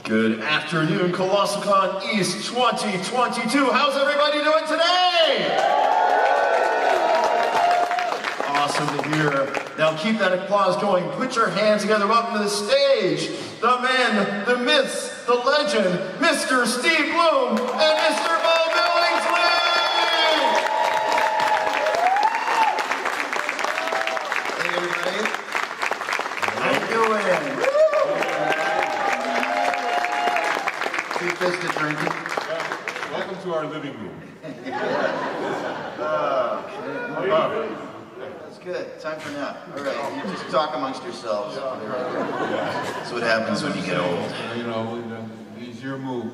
Good afternoon, Colossalcon East 2022. How's everybody doing today? Awesome to hear. Now keep that applause going. Put your hands together. Welcome to the stage, the man, the myth, the legend, Mr. Steve Blum and Mr. Beau Billingslea. Hey everybody. How you doing? Two-fisted drinking. Welcome to our living room. That's good. Time for nap. All right, you just talk amongst yourselves. That's what happens when you get old. You know, it's your move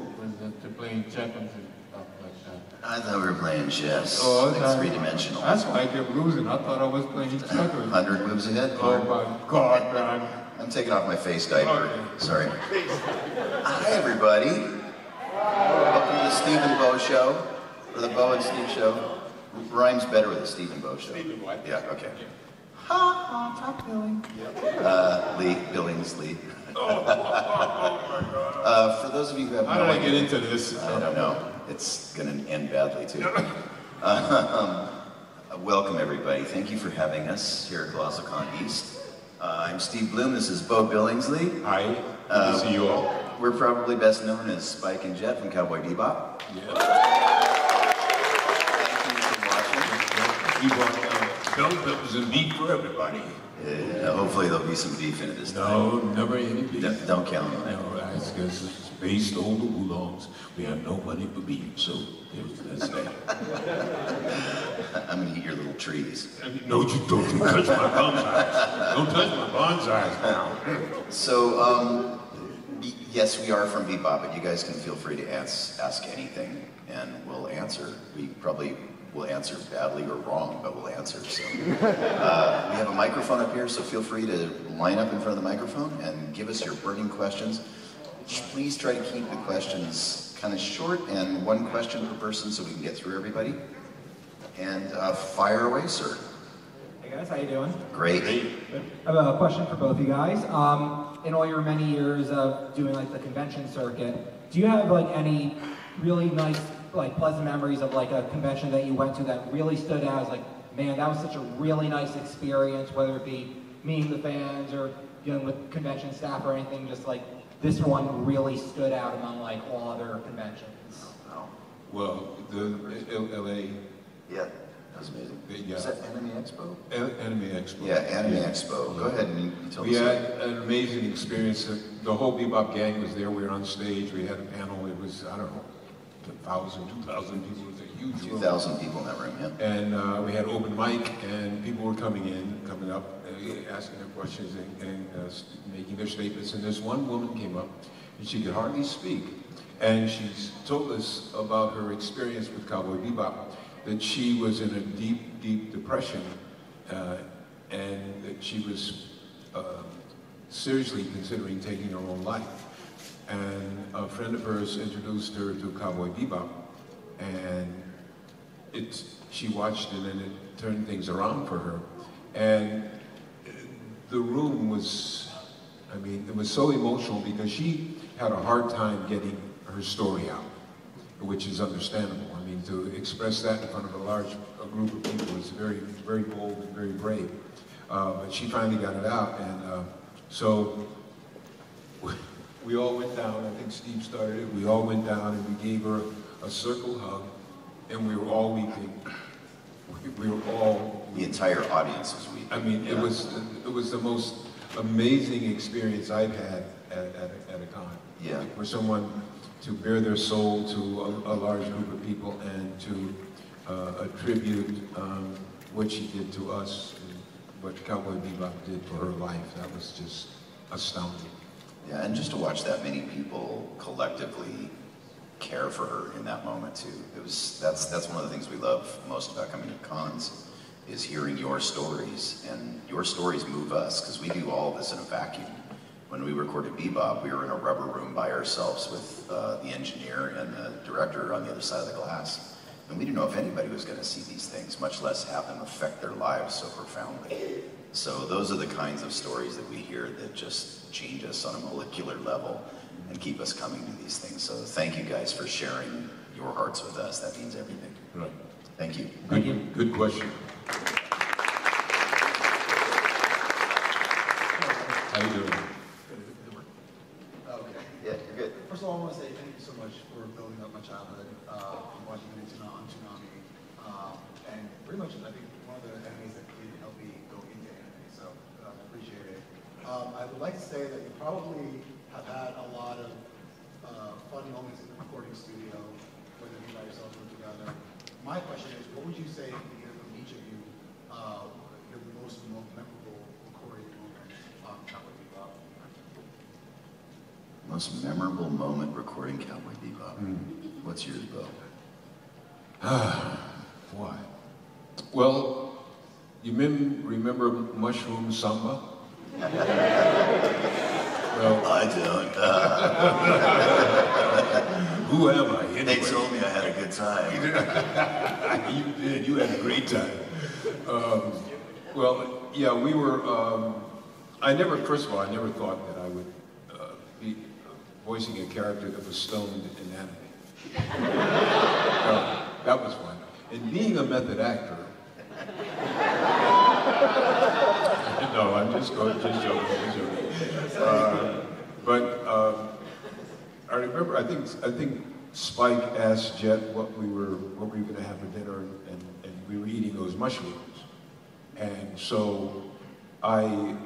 to playing checkers and stuff like that. I thought we were playing chess. Oh, like three-dimensional. That's why I kept losing. I thought I was playing checkers. 100 moves ahead. Oh my God, man. I'm taking off my face diaper. Okay. Sorry. Hi, everybody. Welcome to the Steve and Beau Show, or the Beau and Steve Show. Rhymes better with the Steve and Beau Show. Steve and what? Yeah, okay. Talk Billy. Lee Billingslea. Oh my God. For those of you who have How did I get into this? I don't know. It's going to end badly, too. Welcome, everybody. Thank you for having us here at Colossalcon East. I'm Steve Blum. This is Beau Billingslea. Hi. Good to see you all. We're probably best known as Spike and Jet from Cowboy Bebop. Yeah. Thank you for watching. We brought peppers and beef for everybody. Hopefully there'll be some beef in it this time. No, never any beef. Don't count on that. No, that's because it's based on the oolongs. We have no money for beef, so that's that. I'm going to eat your little trees. No, you don't. You touch my bonsais. Don't touch my bonsais now. So, yes, we are from Bebop, but you guys can feel free to ask anything, and we'll answer. We probably will answer badly or wrong, but we'll answer. So, we have a microphone up here, so feel free to line up in front of the microphone and give us your burning questions. Please try to keep the questions kind of short and one question per person so we can get through everybody. And fire away, sir. Hey guys, how you doing? Great. I have a question for both of you guys. In all your many years of doing like the convention circuit, do you have like any really nice, like pleasant memories of like a convention that you went to that really stood out as like, man, that was such a really nice experience, whether it be meeting the fans or dealing with convention staff or anything, just like this one really stood out among like all other conventions? Oh. Well, the LA. Yeah, that was amazing. Yeah. Is that Anime Expo? Anime Expo. Yeah, Anime Expo. Go ahead and you tell us. We had an amazing experience. The whole Bebop gang was there. We were on stage. We had a panel. It was, I don't know, 1,000, 2,000 people. It was a huge room. 2,000 people in that room, yeah. And we had open mic, and people were coming up, asking their questions and making their statements. And this one woman came up, and she could hardly speak. And she told us about her experience with Cowboy Bebop, that she was in a deep, deep depression, and that she was seriously considering taking her own life. And a friend of hers introduced her to Cowboy Bebop, and she watched it and it turned things around for her. And the room was, I mean, it was so emotional because she had a hard time getting her story out, which is understandable. I mean, to express that in front of a large group of people is very, very bold and very brave. But she finally got it out, and so we all went down. I think Steve started it. We all went down and we gave her a circle hug, and we were all weeping. We were all. The entire audience was weeping. I mean, yeah. it was the most amazing experience I've had at a con. Yeah. For someone to bare their soul to a large group of people and to attribute what she did to us, and what Cowboy Bebop did for her life, that was just astounding. Yeah, and just to watch that many people collectively care for her in that moment too. That's one of the things we love most about coming to cons, is hearing your stories, and your stories move us because we do all of this in a vacuum. When we recorded Bebop, we were in a rubber room by ourselves with the engineer and the director on the other side of the glass. And we didn't know if anybody was going to see these things, much less have them affect their lives so profoundly. So those are the kinds of stories that we hear that just change us on a molecular level. and keep us coming to these things. So thank you guys for sharing your hearts with us. That means everything. Right. Thank you. Thank you. Good question. How you doing? Okay. Yeah, you're good. First of all, I want to say thank you so much for building up my childhood, watching me on Tsunami, and pretty much I think one of the enemies that did help me go into anime, so I appreciate it. I would like to say that you probably have had a lot of fun moments in the recording studio, whether you by yourself or together. My question is, what would you say, if you hear from each of you, your most memorable recording moment on Cowboy Bebop? Most memorable moment recording Cowboy Bebop. What's yours, Beau? Why? Well, you remember Mushroom Samba? Well, I don't. who am I anyway? They told me I had a good time. You did. You had a great time. Well, yeah, we were. First of all, I never thought that I would be voicing a character that was stoned in anime. That was fun. And being a method actor. No, I'm just joking. I remember. I think Spike asked Jet what we were going to have for dinner, and we were eating those mushrooms, and so I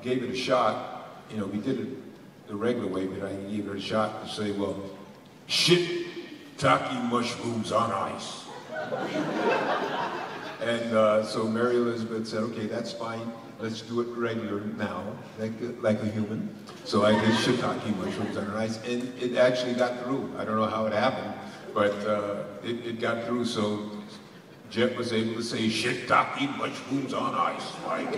gave it a shot. You know, we did it the regular way, but I gave it a shot to say, well, shiitake mushrooms on ice. And so Mary Elizabeth said, okay, that's fine. Let's do it regular now, like a human. So I did shiitake mushrooms on ice, and it actually got through. I don't know how it happened, but it got through. So Jeff was able to say shiitake mushrooms on ice, Mike.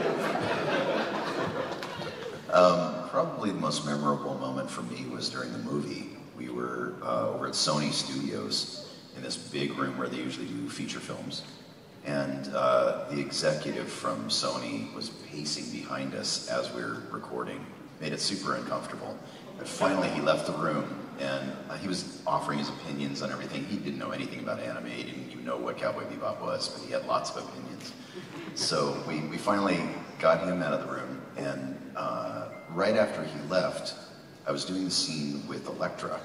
Probably the most memorable moment for me was during the movie. We were over at Sony Studios in this big room where they usually do feature films. And the executive from Sony was pacing behind us as we were recording. Made it super uncomfortable. And finally he left the room, and he was offering his opinions on everything. He didn't know anything about anime. He didn't even know what Cowboy Bebop was, but he had lots of opinions. So we finally got him out of the room, and right after he left, I was doing the scene with Elektra,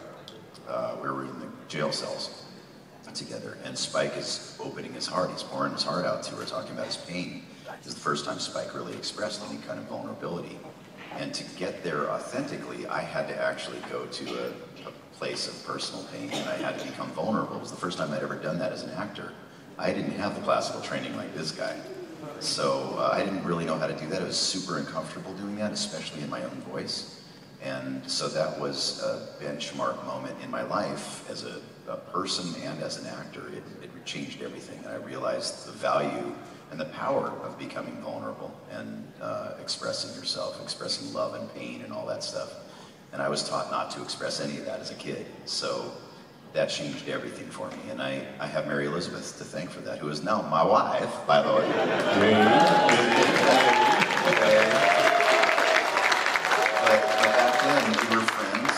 where we were in the jail cells together, and Spike is opening his heart. He's pouring his heart out to her, talking about his pain. This is the first time Spike really expressed any kind of vulnerability. And to get there authentically, I had to actually go to a place of personal pain, and I had to become vulnerable. It was the first time I'd ever done that as an actor. I didn't have the classical training like this guy. So I didn't really know how to do that. I was super uncomfortable doing that, especially in my own voice. And so that was a benchmark moment in my life as a person and as an actor. It changed everything, and I realized the value and the power of becoming vulnerable and expressing yourself, expressing love and pain and all that stuff. And I was taught not to express any of that as a kid. So that changed everything for me. And I have Mary Elizabeth to thank for that, who is now my wife, by the way. But back then, we were friends.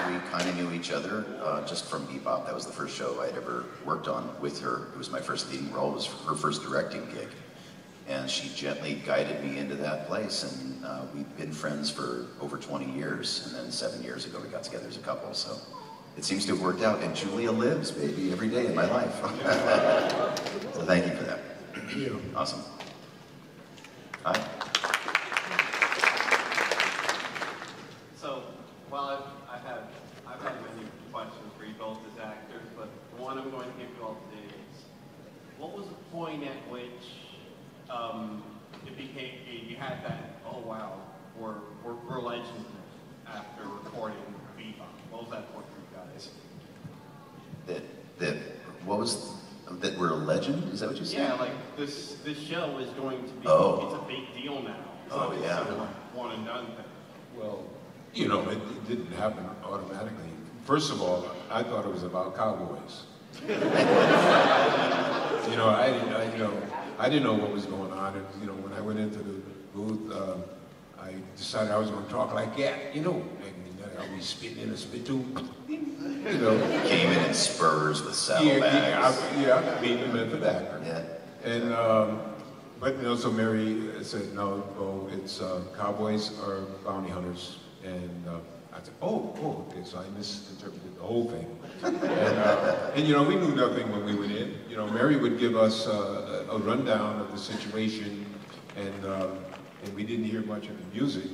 We kind of knew each other just from Bebop. That was the first show I'd ever worked on with her. It was my first leading role. It was her first directing gig. And she gently guided me into that place. And we've been friends for over 20 years. And then 7 years ago, we got together as a couple. So it seems to have worked out. And Julia lives, baby, every day in my life. So thank you for that. Thank you. Awesome. Hi. So, well, I've had many questions for you both as actors, but the one I'm going to give you all today is, what was the point at which it became, you had that, oh wow, we're legends after recording Bebop? What was that point for you guys? That we're a legend? Is that what you said? Yeah, like this show is going to be, Oh. it's a big deal now. It's Oh, not just yeah. sort of like one and done thing. Well, you know, it didn't happen automatically. First of all, I thought it was about cowboys. You know, I didn't know what was going on. And, you know, when I went into the booth, I decided I was going to talk like that. You know, I'll be spitting in a spittoon, you know. Came in spurs with saddlebags. Yeah, being the method actor. Yeah. And, but you know, so Mary said, no, Beau, it's cowboys are bounty hunters. And I said, oh, okay, so I misinterpreted the whole thing. And you know, we knew nothing when we went in. You know, Mary would give us a rundown of the situation, and we didn't hear much of the music.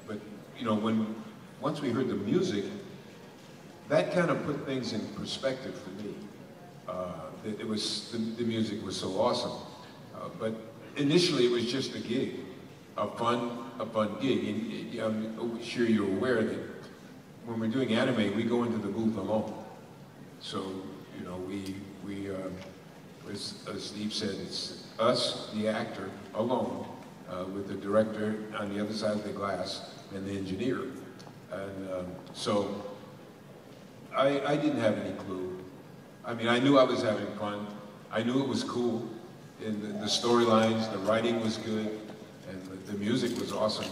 But you know, once we heard the music, that kind of put things in perspective for me. It was the music was so awesome, but initially it was just a gig, a fun gig. And I'm sure you're aware that when we're doing anime, we go into the booth alone. So you know, as Steve said, it's us, the actor, alone, with the director on the other side of the glass and the engineer. And so I didn't have any clue. I mean, I knew I was having fun. I knew it was cool. And the storylines, the writing was good, and the music was awesome.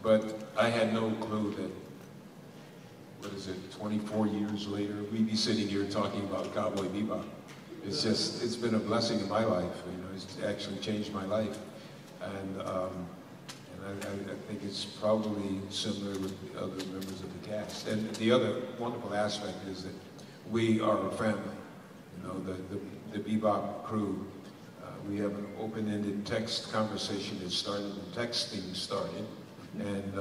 But I had no clue that, what is it, 24 years later, we'd be sitting here talking about Cowboy Bebop. It's been a blessing in my life. You know, it's actually changed my life. And I think it's probably similar with the other members of the cast. And the other wonderful aspect is that we are a family. You know, the Bebop crew. We have an open-ended text conversation that started when texting started. And,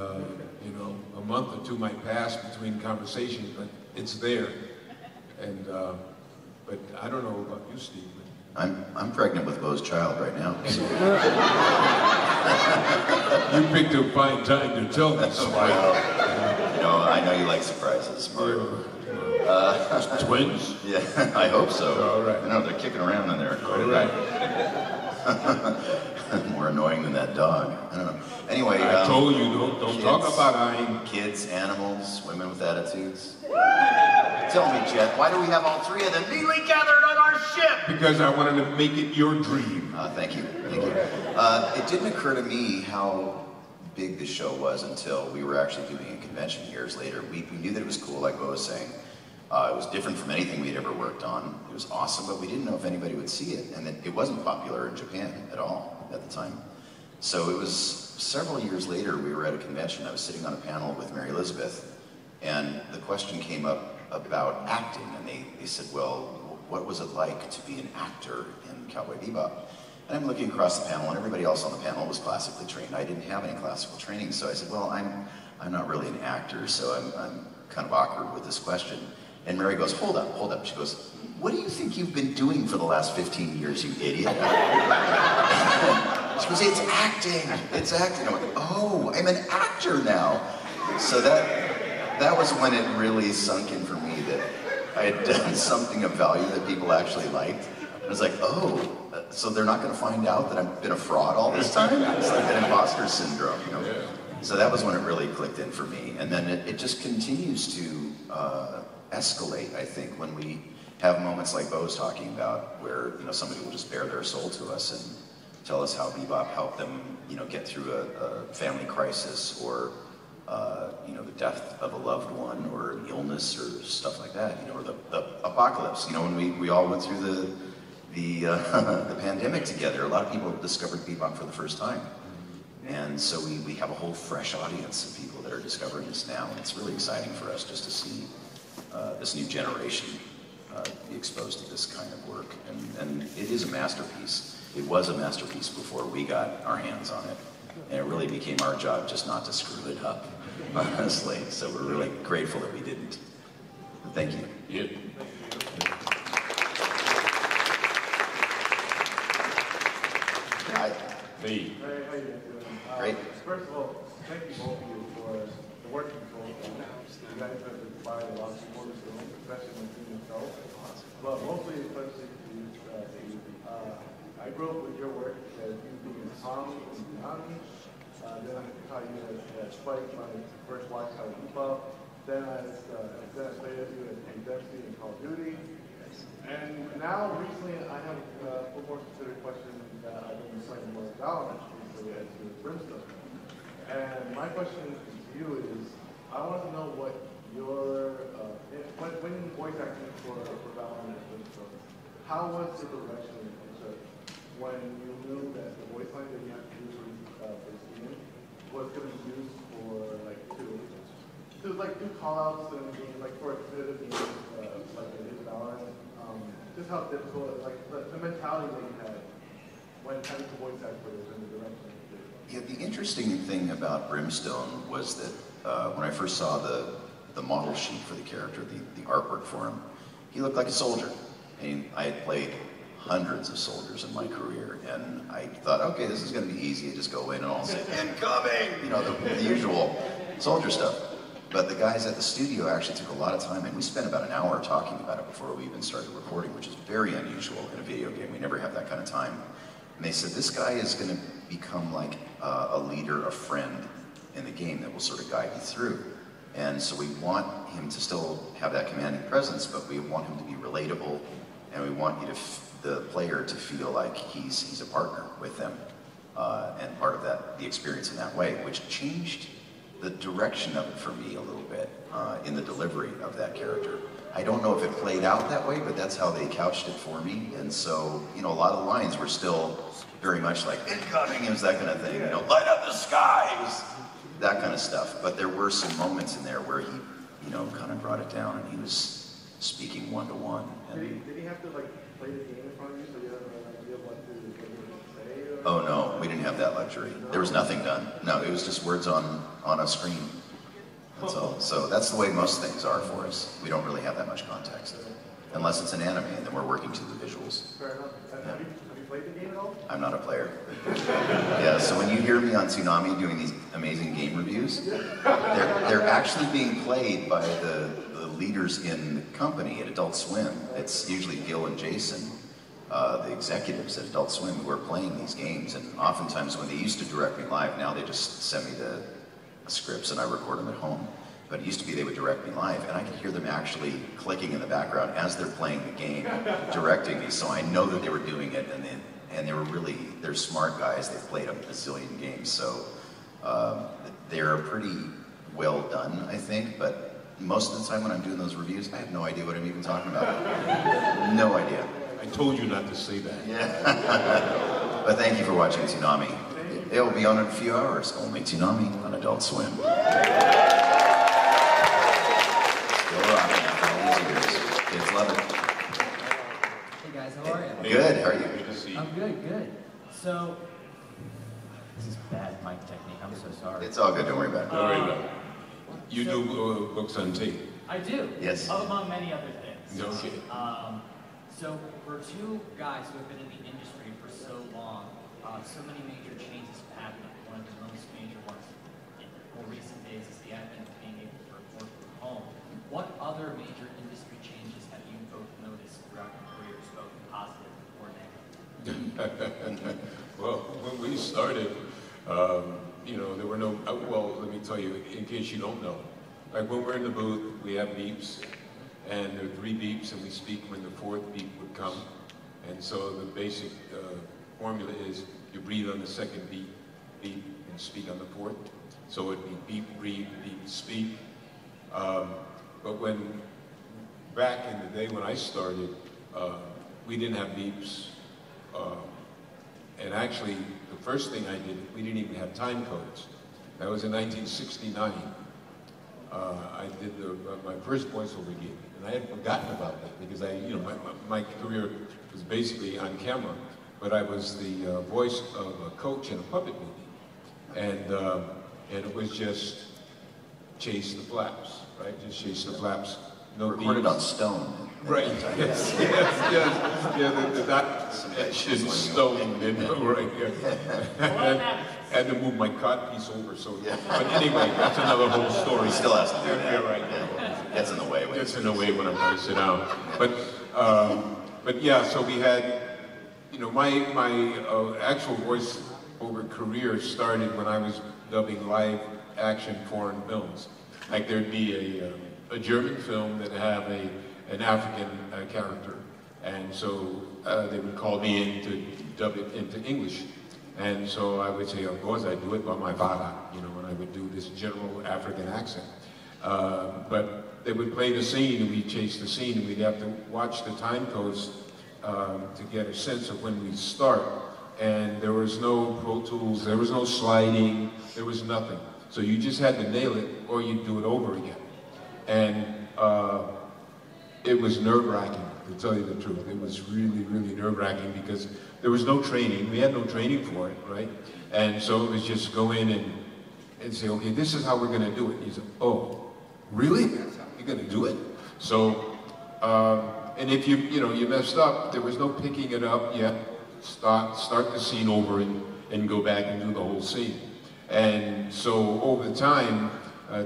you know, a month or two might pass between conversations, but it's there. And, but I don't know about you, Steve. I'm pregnant with Beau's child right now. So. You picked a fine time to tell me, Well, you know, I know you like surprises, Mark. Twins? Yeah, I hope so. All right. I know they're kicking around in there. All right. More annoying than that dog. I don't know. Anyway, I told you, don't kids, talk about eyeing. Kids, animals, women with attitudes. Tell me, Jet, why do we have all three of them neatly gathered on our ship? Because I wanted to make it your dream. Thank you. It didn't occur to me how big the show was until we were actually doing a convention years later. We knew that it was cool, like Beau was saying. It was different from anything we had ever worked on. It was awesome, but we didn't know if anybody would see it. And it wasn't popular in Japan at all at the time. So it was several years later, we were at a convention. I was sitting on a panel with Mary Elizabeth, and the question came up about acting. And they said, well, what was it like to be an actor in Cowboy Bebop? And I'm looking across the panel, and everybody else on the panel was classically trained. I didn't have any classical training, so I said, well, I'm not really an actor, so I'm kind of awkward with this question. And Mary goes, hold up. She goes, what do you think you've been doing for the last 15 years, you idiot? She goes, it's acting. I went, oh, I'm an actor now. So that was when it really sunk in for me that I had done something of value that people actually liked. I was like, oh, so they're not going to find out that I've been a fraud all this time? It's like an imposter syndrome, you know? Yeah. So that was when it really clicked in for me. And then it just continues to escalate, I think, when we have moments like Beau's talking about, where somebody will just bare their soul to us and tell us how Bebop helped them, get through a family crisis, or the death of a loved one, or an illness, or stuff like that, or the apocalypse. When we all went through the pandemic together, a lot of people discovered Bebop for the first time. And so we have a whole fresh audience of people that are discovering this now, and it's really exciting for us just to see this new generation be exposed to this kind of work. And it is a masterpiece. It was a masterpiece before we got our hands on it. And it really became our job just not to screw it up, honestly. So we're really grateful that we didn't. Thank you. Yeah. Hi. Hey. Hey, how you doing? Great. First of all, thank you both of you for the work you've done. You guys have provided a lot of support to the room, especially when doing the show. But mostly, especially to you, Steve. I grew up with your work as you being Tommy and Tsunami. Then I saw you as Spike, my first watch how to keep up. Then I played you as Hank Dempsey in Call of Duty. And now, recently, I have a more specific question that I've been playing more about recently as to Brimstone. And my question to you is, I want to know what when voice acting for Valorant and stuff, how was the direction in research when you knew that the voice line that you had to use for this game was going to be used for like to like do call outs and games like for competitive games like in Valorant, just how difficult like the mentality that you had when having to voice act for this and the direction. Yeah, the interesting thing about Brimstone was that when I first saw the model sheet for the character, the artwork for him, he looked like a soldier. And I had played hundreds of soldiers in my career, and I thought, okay, this is going to be easy. I just go in and I'll say, incoming! You know, the usual soldier stuff. But the guys at the studio actually took a lot of time, and we spent about an hour talking about it before we even started recording, which is very unusual in a video game. We never have that kind of time. And they said, this guy is going to become like a leader, a friend in the game that will sort of guide you through. And so we want him to still have that commanding presence, but we want him to be relatable, and we want you to the player to feel like he's a partner with them, and part of that, the experience in that way, which changed the direction of it for me a little bit in the delivery of that character. I don't know if it played out that way, but that's how they couched it for me. And so, you know, a lot of the lines were still very much like, incoming, it was that kind of thing, you know, light up the sky, it was that kind of stuff. But there were some moments in there where he, you know, kind of brought it down, and he was speaking one-to-one. Did he have to, like, play the game in front of you so you have an idea of what to say? Oh no, we didn't have that luxury. There was nothing done. No, it was just words on a screen. That's all. So that's the way most things are for us. We don't really have that much context. Unless it's an anime, and then we're working to the visuals. Fair enough. Have you played the game at all? I'm not a player. Yeah, so when you hear me on Tsunami doing these amazing game reviews, they're actually being played by the leaders in the company at Adult Swim. It's usually Gil and Jason, the executives at Adult Swim, who are playing these games. And oftentimes when they used to direct me live, now they just send me the scripts and I record them at home. But it used to be they would direct me live, and I could hear them actually clicking in the background as they're playing the game, directing me. So I know that they were doing it, and they were really, they're smart guys. They've played a bazillion games, so they're pretty well done, I think. But most of the time when I'm doing those reviews, I have no idea what I'm even talking about. No idea. I told you not to say that. Yeah. But thank you for watching Tsunami. It will be on in a few hours. Only Tsunami on Adult Swim. Kids love it. Hey guys, how are you? Good, how are you? Good to see you. I'm good. So, this is bad mic technique, I'm so sorry. It's all good, don't worry about it. Don't worry about it. You do books on tape. I do. Yes. Among many other things. Okay. So, for two guys who have been in the industry for so long, so many major changes have happened. One of the most major ones in more recent days is the advent of being able to work from home. What other major industry changes have you both noticed throughout your careers, both positive or negative? Well, when we started, you know, there were no, well, let me tell you, in case you don't know, like when we're in the booth, we have beeps, and there are 3 beeps, and we speak when the 4th beep would come. And so the basic formula is you breathe on the 2nd beep, beep, and speak on the 4th. So it'd be beep, breathe, beep, speak. But back in the day when I started, we didn't have beeps. And actually, the first thing I did, we didn't even have time codes. That was in 1969. I did my first voiceover gig, and I had forgotten about that because my career was basically on camera, but I was the voice of a coach in a puppet movie, and it was just chase the flaps, right? Just chase the flaps. No Recorded beeps. on stone. Right. Yes. Yeah. That shit is stone. Right. Yeah. Had to move my cot piece over, so. Yeah. But anyway, that's another whole story. He still has to do that. Yeah, right. Yeah. Gets in the way. Gets in the way when I'm trying to sit down. But yeah. So we had, you know, my actual voice-over career started when I was dubbing live action foreign films. Like there'd be a German film that have an African character, and so they would call me in to dub it into English. And so I would say, of course, I do it by my father, you know, and I would do this general African accent. But they would play the scene and we'd chase the scene and we'd have to watch the time codes to get a sense of when we'd start. And there was no Pro Tools, there was no sliding, there was nothing. So you just had to nail it or you'd do it over again. And it was nerve-wracking, to tell you the truth. It was really, really nerve-wracking because there was no training. We had no training for it, right? And so it was just go in and say, okay, this is how we're going to do it. You say, oh, really? That's how you're going to do it? So, and if you messed up, there was no picking it up yet. Start the scene over and go back and do the whole scene. And so over time,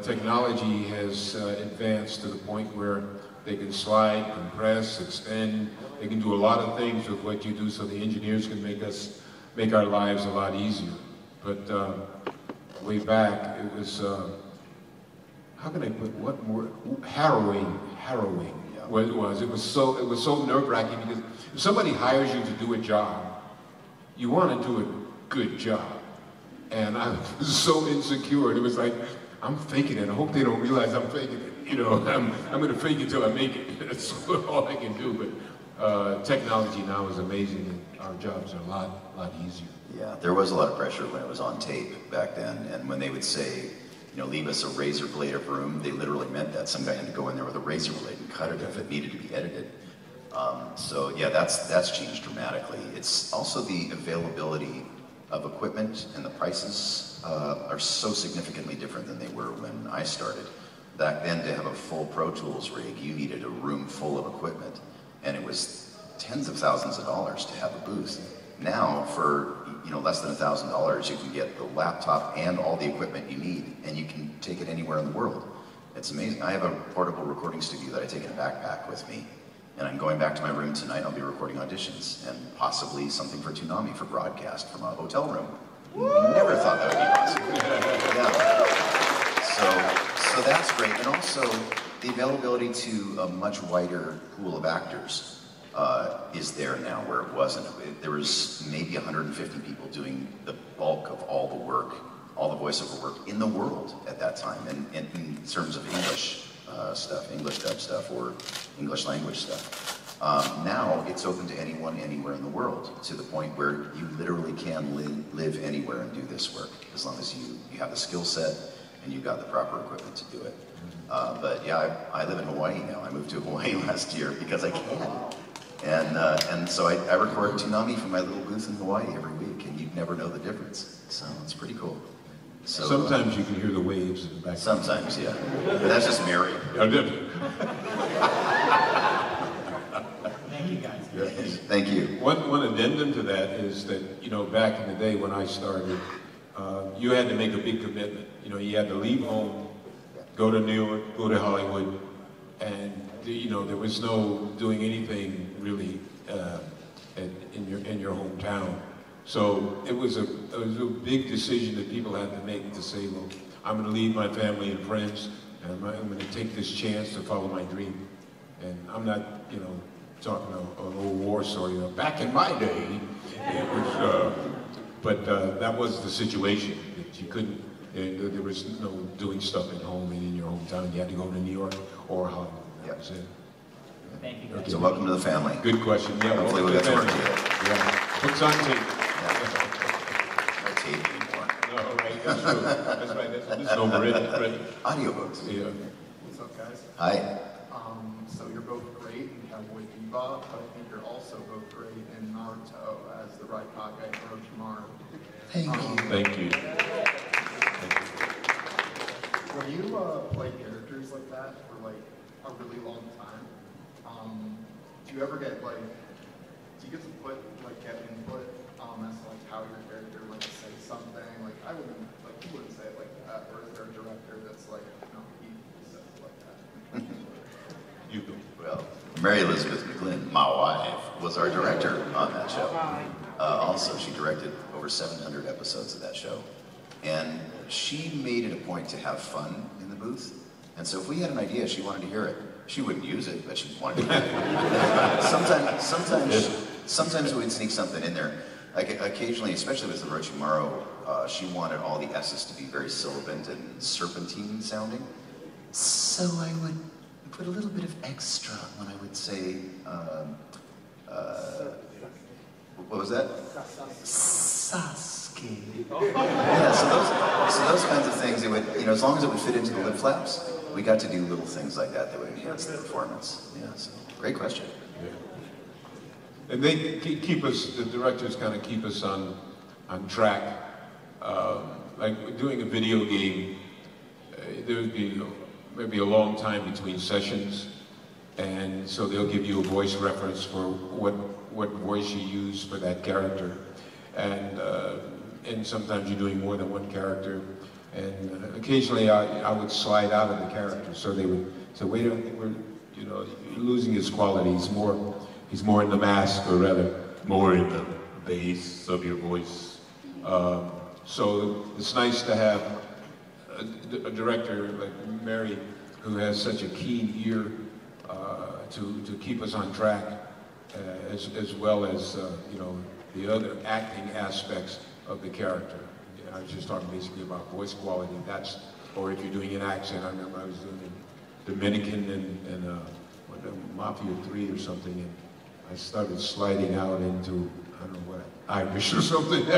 technology has advanced to the point where they can slide, compress, extend. They can do a lot of things with what you do, so the engineers can make our lives a lot easier. But way back, it was how can I put what word? Harrowing. Yeah. What it was. It was so nerve-wracking because if somebody hires you to do a job, you want to do a good job. And I was so insecure. It was like, I'm faking it. I hope they don't realize I'm faking it. You know, I'm going to fake it till I make it. That's all I can do. But technology now is amazing, and our jobs are a lot easier. Yeah, there was a lot of pressure when it was on tape back then, and when they would say, leave us a razor blade of room, they literally meant that. Some guy had to go in there with a razor blade and cut it if it needed to be edited. So yeah, that's changed dramatically. It's also the availability of equipment, and the prices are so significantly different than they were when I started. Back then, to have a full Pro Tools rig, you needed a room full of equipment, and it was tens of thousands of dollars to have a booth. Now, for less than $1,000, you can get the laptop and all the equipment you need, and you can take it anywhere in the world. It's amazing. I have a portable recording studio that I take in a backpack with me, and I'm going back to my room tonight. I'll be recording auditions and possibly something for Toonami for broadcast from a hotel room. Never thought that would be possible. Yeah. So that's great, and also the availability to a much wider pool of actors is there now, where it wasn't. There was maybe 150 people doing the bulk of all the work, all the voiceover work in the world at that time, and in terms of English stuff, English dub stuff, or English language stuff. Now it's open to anyone, anywhere in the world, to the point where you literally can live anywhere and do this work, as long as you have the skill set and you've got the proper equipment to do it. But yeah, I live in Hawaii now. I moved to Hawaii last year because I can. And so I record Toonami from my little booth in Hawaii every week, and you'd never know the difference. So it's pretty cool. So, sometimes you can hear the waves in the background. Sometimes, yeah. But that's just Mary. I did. Thank you, guys. Yes. Thank you. One addendum to that is that, back in the day when I started, you had to make a big commitment. You had to leave home, go to New York, go to Hollywood, and there was no doing anything really in your hometown. So it was a big decision that people had to make to say, well, I'm going to leave my family and friends, and I'm going to take this chance to follow my dream. And I'm not, talking an old war story. Back in my day, it was, but that was the situation. That you couldn't. There was no doing stuff at home and in your hometown. You had to go to New York or Hollywood. That was it. Thank you, guys. Okay. So welcome to the family. Good question. Yeah, Hopefully we'll get to work together. together. Yeah. Books on tape. No tape anymore. No, right. That's true. That's right. That's overwritten. Right. Audiobooks. Yeah. What's up, guys? Hi. So you're both great in Cowboy Bebop, but I think you're also both great in Naruto as the Raikage Orochimaru. Thank you. Thank you. When you play characters like that for like a really long time, do you ever get like, do you get to get input as to like how your character like say something? Like I wouldn't, like you wouldn't say it like that, or is there a director that's like, no, he says it like that? You go. Well, Mary Elizabeth McGlynn, my wife, was our director on that show. Also, she directed over 700 episodes of that show. And she made it a point to have fun in the booth. And so if we had an idea, she wanted to hear it. She wouldn't use it, but she wanted to hear it. Sometimes we'd sneak something in there. Like occasionally, especially with the Orochimaru, she wanted all the S's to be very sibilant and serpentine sounding. So I would we put a little bit of extra when I would say, what was that? Sasuke. Yeah, so those kinds of things, it would, as long as it would fit into the lip flaps, we got to do little things like that that would enhance the performance. Yeah, so great question. Yeah. And they keep us, the directors kind of keep us on track. Like doing a video game, there would be maybe a long time between sessions, and so they'll give you a voice reference for what voice you use for that character, and sometimes you're doing more than one character, and occasionally I would slide out of the character, so they would say, wait a minute, you're losing his quality. He's more in the mask, or rather, more in the bass of your voice. So it's nice to have a director like Mary, who has such a keen ear to keep us on track, as well as the other acting aspects of the character. I was just talking basically about voice quality. Or if you're doing an accent. I remember I was doing a Dominican and Mafia 3 or something, and I started sliding out into, I don't know what, Irish or something.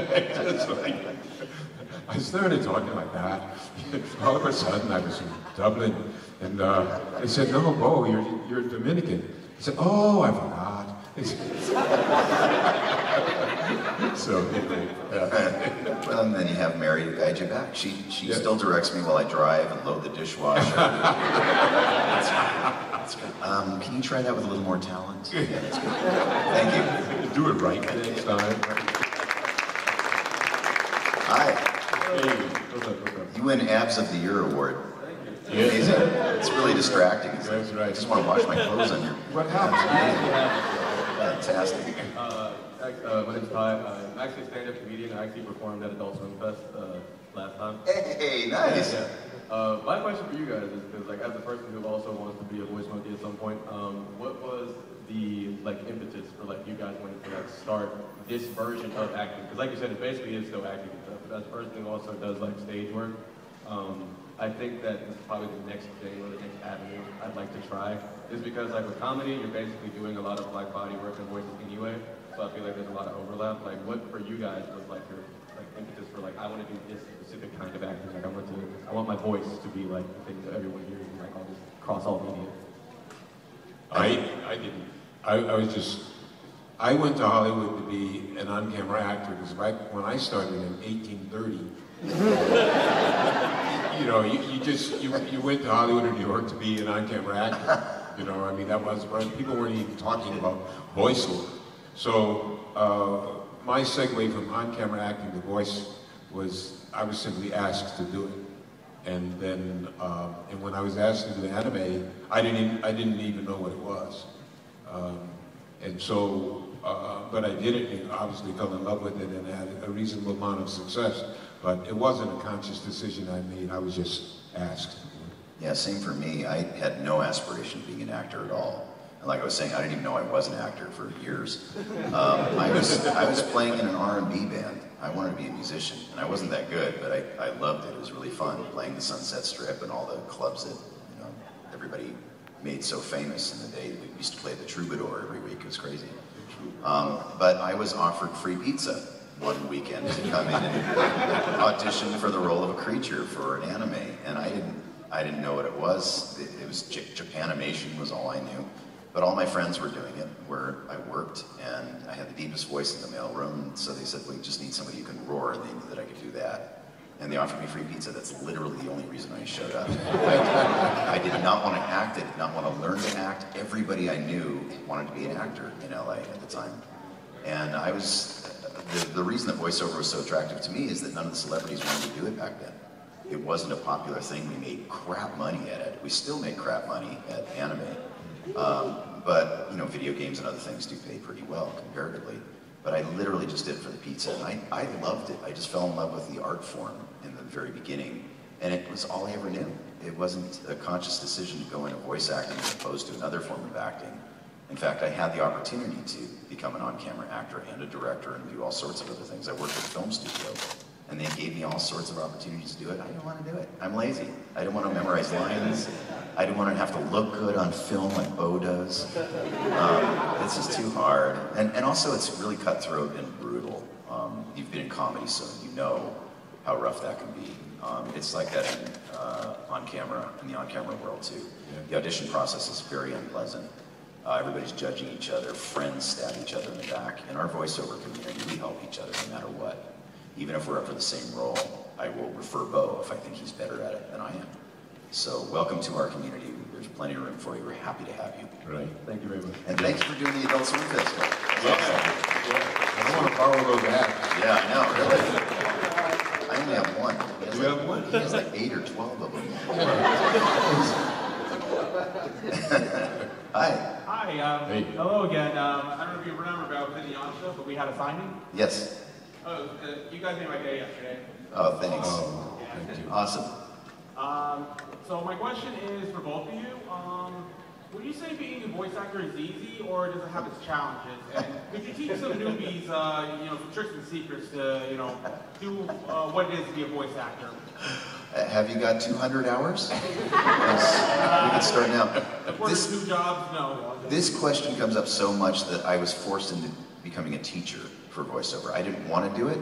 I started talking like that. All of a sudden, I was in Dublin, and they said, "No, Beau, you're Dominican." I said, "Oh, I forgot." So, yeah. Well, and then you have Mary to guide you back. She still directs me while I drive and load the dishwasher. That's good. Can you try that with a little more talent? Yeah, that's good. Thank you. Do it right next time. Hi. Hey, what's up? You win Abs of the Year award. Yeah. Amazing. It's really distracting. That's right. I just want to wash my clothes on your. What happened? Fantastic. My name's Ty. I'm actually a stand-up comedian. I actually performed at Adult Swim Fest last time. Hey, nice. Yeah. My question for you guys is, because as a person who also wants to be a voice monkey at some point, what was the impetus for you guys wanting to start this version of acting? Because like you said, it basically is still acting and stuff. But as a person who also does stage work, I think that this is probably the next thing or the next avenue I'd like to try. Is because with comedy, you're basically doing a lot of body work and voices anyway. So I feel like there's a lot of overlap. What for you guys was your impetus for I want to do this specific kind of acting? I want my voice to be the thing that everyone hears and I'll just cross all media. I didn't. I went to Hollywood to be an on-camera actor, because right when I started in 1830, you went to Hollywood or New York to be an on-camera actor. That was when people weren't even talking about voiceover. So my segue from on-camera acting to voice was I was simply asked to do it, and then and when I was asked to do anime, I didn't even know what it was, and so but I did it and obviously fell in love with it and had a reasonable amount of success. But it wasn't a conscious decision I made. I was just asked. Yeah, same for me. I had no aspiration of being an actor at all. And like I was saying, I didn't even know I was an actor for years. I was playing in an R&B band. I wanted to be a musician, and I wasn't that good, but I loved it. It was really fun playing the Sunset Strip and all the clubs that everybody made so famous in the day. We used to play the Troubadour every week. It was crazy. But I was offered free pizza one weekend to come in and audition for the role of a creature for an anime, and I didn't know what it was. It was Japanimation was all I knew. But all my friends were doing it where I worked, and I had the deepest voice in the mailroom, so they said, we just need somebody who can roar, and they knew that I could do that. And they offered me free pizza. That's literally the only reason I showed up. I did not want to act. I did not want to learn to act. Everybody I knew wanted to be an actor in LA at the time. And I was, the reason that voiceover was so attractive to me is that none of the celebrities wanted to do it back then. It wasn't a popular thing. We made crap money at it. We still make crap money at anime. But video games and other things do pay pretty well comparatively. But I literally just did it for the pizza, and I loved it. I just fell in love with the art form in the very beginning, and it was all I ever knew. It wasn't a conscious decision to go into voice acting as opposed to another form of acting. In fact, I had the opportunity to become an on-camera actor and a director and do all sorts of other things. I worked at a film studio And they gave me all sorts of opportunities to do it. I didn't want to do it. I'm lazy. I didn't want to memorize lines. I didn't want to have to look good on film like Beau does. It's just too hard. And also it's really cutthroat and brutal. You've been in comedy, so you know how rough that can be. It's like that in, on camera, in the on-camera world too. Yeah. The audition process is very unpleasant. Everybody's judging each other. Friends stab each other in the back. In our voiceover community, we help each other no matter what. Even if we're up for the same role, I will refer Beau if I think he's better at it than I am. So welcome to our community. There's plenty of room for you. We're happy to have you. Right. Thank you very much. And thanks for doing the Adult Swim Festival. Yeah. I don't want to borrow those acts. Yeah, I know, really. I only have one. Do you have one? He has like 8 or 12 of them. Hi. Hi. Hey. Hello again. I don't know if you remember, but I was in the on show, but we had a signing. Yes. Oh, you guys made my day yesterday. Oh, thanks. Oh, thank you. Awesome. So my question is for both of you. Would you say being a voice actor is easy, or does it have its challenges? And could you teach some newbies, some tricks and secrets to, do what it is to be a voice actor? Have you got 200 hours? We can start now. This new jobs, no. This question comes up so much that I was forced into becoming a teacher for voiceover. I didn't want to do it,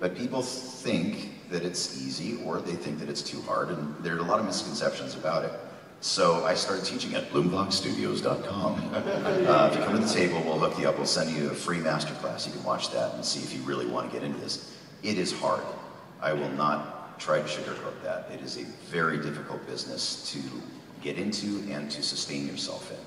but people think that it's easy or they think that it's too hard, and there are a lot of misconceptions about it. So I started teaching at bloomvlogstudios.com. If you come to the table, we'll hook you up. We'll send you a free masterclass. You can watch that and see if you really want to get into this. It is hard. I will not try to sugarcoat that. It is a very difficult business to get into and to sustain yourself in.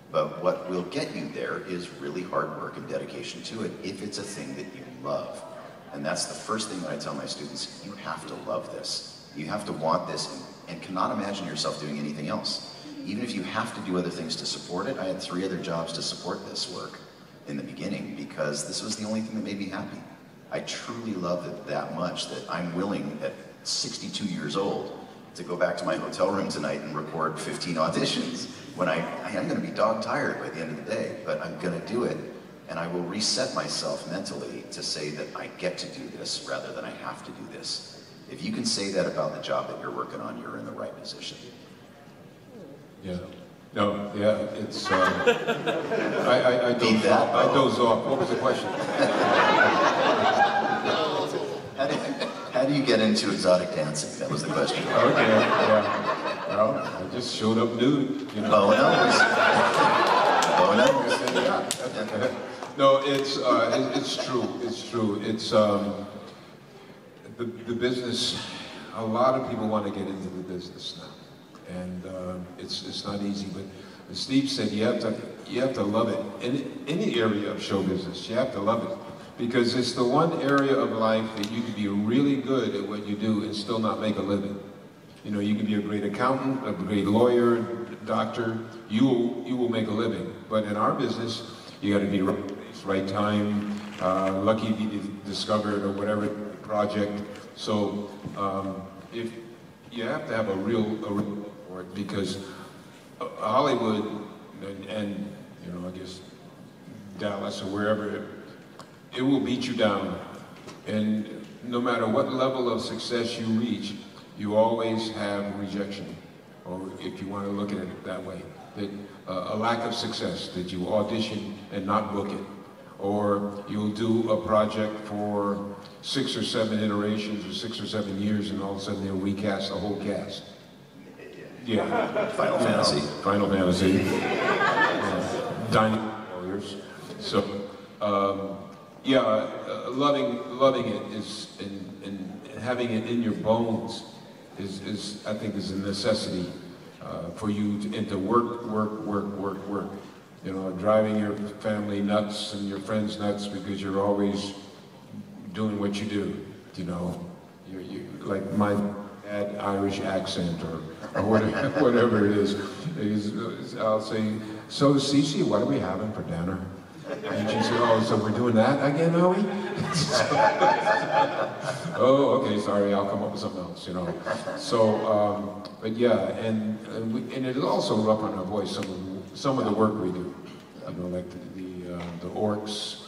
But what will get you there is really hard work and dedication to it if it's a thing that you love. And that's the first thing that I tell my students. You have to love this. You have to want this and cannot imagine yourself doing anything else. Even if you have to do other things to support it. I had 3 other jobs to support this work in the beginning because this was the only thing that made me happy. I truly love it that much that I'm willing at 62 years old to go back to my hotel room tonight and record 15 auditions when I'm going to be dog tired by the end of the day, but I'm going to do it, and I will reset myself mentally to say that I get to do this rather than I have to do this. If you can say that about the job that you're working on, you're in the right position. Yeah. No, yeah, it's, I doze off. What was the question? How do you get into exotic dancing? That was the question. Okay, yeah. Well, I just showed up nude, you know. Bow and arrows. No, it's true. It's true. It's the business. A lot of people want to get into the business now, and it's not easy. But as Steve said, you have to love it. In any area of show business, you have to love it. Because it's the one area of life that you can be really good at what you do and still not make a living. You know, you can be a great accountant, a great lawyer, doctor, you will make a living. But in our business, you got to be right place, right time, lucky to be discovered or whatever project. So if you have to have a real look for it, because Hollywood and you know, I guess Dallas or wherever, it will beat you down. And no matter what level of success you reach, you always have rejection, or if you want to look at it that way, that a lack of success, that you audition and not book it, or you'll do a project for 6 or 7 iterations or 6 or 7 years, and all of a sudden they'll recast the whole cast. Yeah. Final Fantasy. Final Fantasy. Dining Warriors. So, loving it is, and having it in your bones is I think is a necessity for you to work. You know, driving your family nuts and your friends nuts because you're always doing what you do. You know, you like my bad Irish accent or whatever it is. I'll say, so Cece, what are we having for dinner? And she said, oh, so we're doing that again, are we? Oh, okay, sorry, I'll come up with something else, you know. So, but yeah, and it is also rough on our voice, some of the work we do. You know, like the orcs.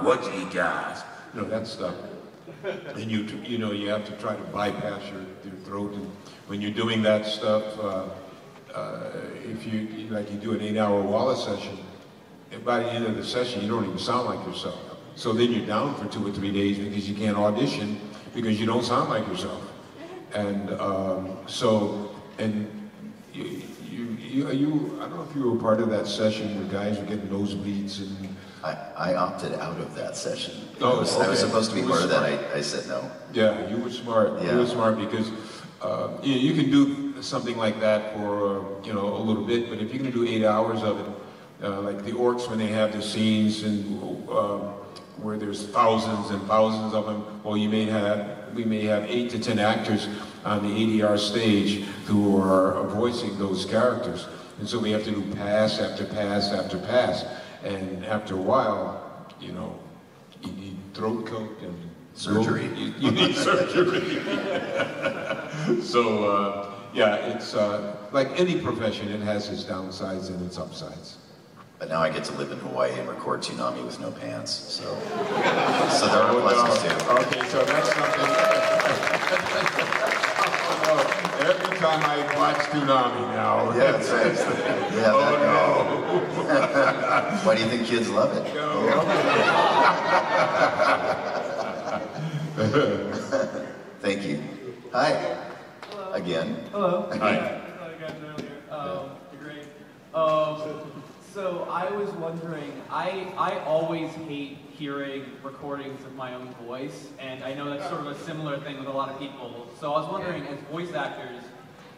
What you guys? you know, that stuff. And you know, you have to try to bypass your throat. And when you're doing that stuff, if you do an 8-hour Wallace session, and by the end of the session, you don't even sound like yourself. So then you're down for 2 or 3 days because you can't audition because you don't sound like yourself. And I don't know if you were part of that session where guys were getting nosebleeds and. I opted out of that session. Oh, I was supposed to be part of that. I said no. Yeah, you were smart. Yeah. You were smart because you can do something like that for a little bit, but if you're going to do 8 hours of it, like the orcs when they have the scenes and where there's thousands and thousands of them, well, we may have 8 to 10 actors on the ADR stage who are voicing those characters, and so we have to do pass after pass after pass. And after a while, you need throat coat and surgery. You need surgery. So, yeah, it's like any profession, it has its downsides and its upsides. But now I get to live in Hawaii and record Toonami with no pants, so there are pluses too. Okay, so that's something. Every time I watch Toonami now. Yeah, that's right. Yeah, oh no. Why do you think kids love it? Thank you. Hi. Hello. Again. Hello. Hi. I saw you guys earlier. You're great. So I was wondering, I always hate hearing recordings of my own voice, and I know that's sort of a similar thing with a lot of people. So I was wondering, as voice actors,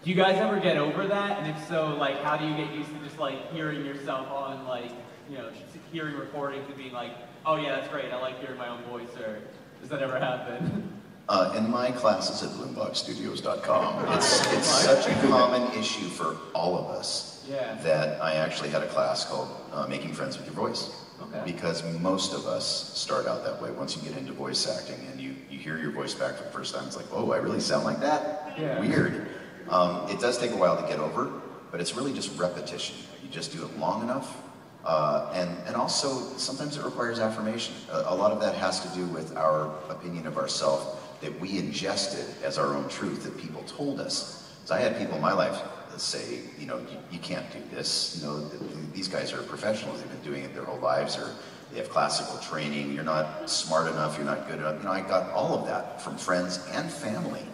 do you guys ever get over that? And if so, like, how do you get used to just like hearing yourself on, like, hearing recordings and being like, oh yeah, that's great, I like hearing my own voice, or does that ever happen? In my classes at bloomboxstudios.com, it's such a common issue for all of us that I actually had a class called Making Friends with Your Voice. Okay. Because most of us start out that way. Once you get into voice acting and you hear your voice back for the first time, it's like, oh, I really sound like that? Yeah. Weird. It does take a while to get over, but it's really just repetition. You just do it long enough. And also, sometimes it requires affirmation. A lot of that has to do with our opinion of ourselves that we ingested as our own truth that people told us. So I had people in my life that say, you can't do this. These guys are professionals. They've been doing it their whole lives, or they have classical training. You're not smart enough. You're not good enough. I got all of that from friends and family.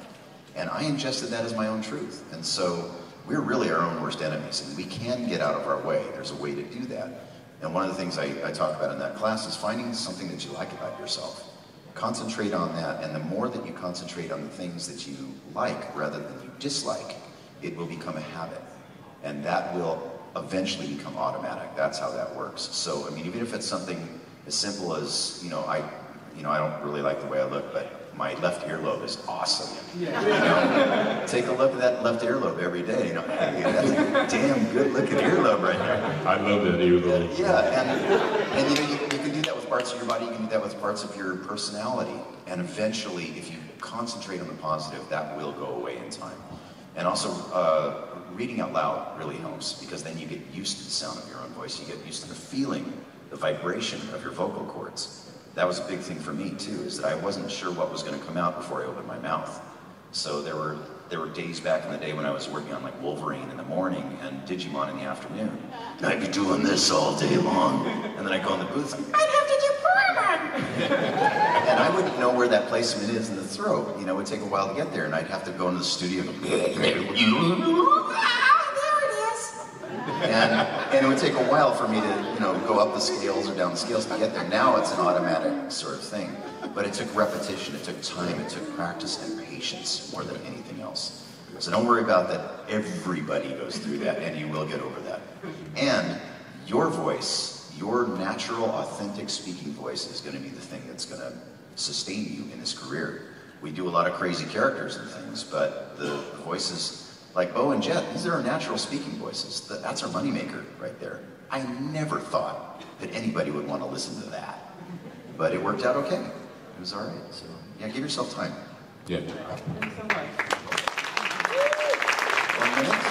And I ingested that as my own truth. And so we're really our own worst enemies, and we can get out of our way. There's a way to do that. And one of the things I talk about in that class is finding something that you like about yourself. Concentrate on that, and the more that you concentrate on the things that you like rather than you dislike, it will become a habit. And that will eventually become automatic. That's how that works. So, even if it's something as simple as, I don't really like the way I look, but my left earlobe is awesome. Yeah. Take a look at that left earlobe every day. Hey, that's a damn good looking earlobe right there. I love that earlobe. Yeah, and you can do that with parts of your body. You can do that with parts of your personality. And eventually, if you concentrate on the positive, that will go away in time. And also, reading out loud really helps, because then you get used to the sound of your own voice. You get used to the feeling, the vibration of your vocal cords. That was a big thing for me too, is that I wasn't sure what was going to come out before I opened my mouth. So there were days back in the day when I was working on like Wolverine in the morning and Digimon in the afternoon. And I'd be doing this all day long. And then I'd go in the booth and I'd have to do Paramount! And I wouldn't know where that placement is in the throat. It would take a while to get there, and I'd have to go into the studio and go, and it would take a while for me to, go up the scales or down the scales to get there. Now it's an automatic sort of thing. But it took repetition, it took time, it took practice and patience more than anything else. So don't worry about that. Everybody goes through that, and you will get over that. And your voice, your natural, authentic speaking voice is going to be the thing that's going to sustain you in this career. We do a lot of crazy characters and things, but the voices, like Beau and Jet, these are our natural speaking voices. That's our moneymaker right there. I never thought that anybody would want to listen to that. But it worked out okay. It was all right. So, yeah, give yourself time. Yeah. Thanks so much. 1 minute?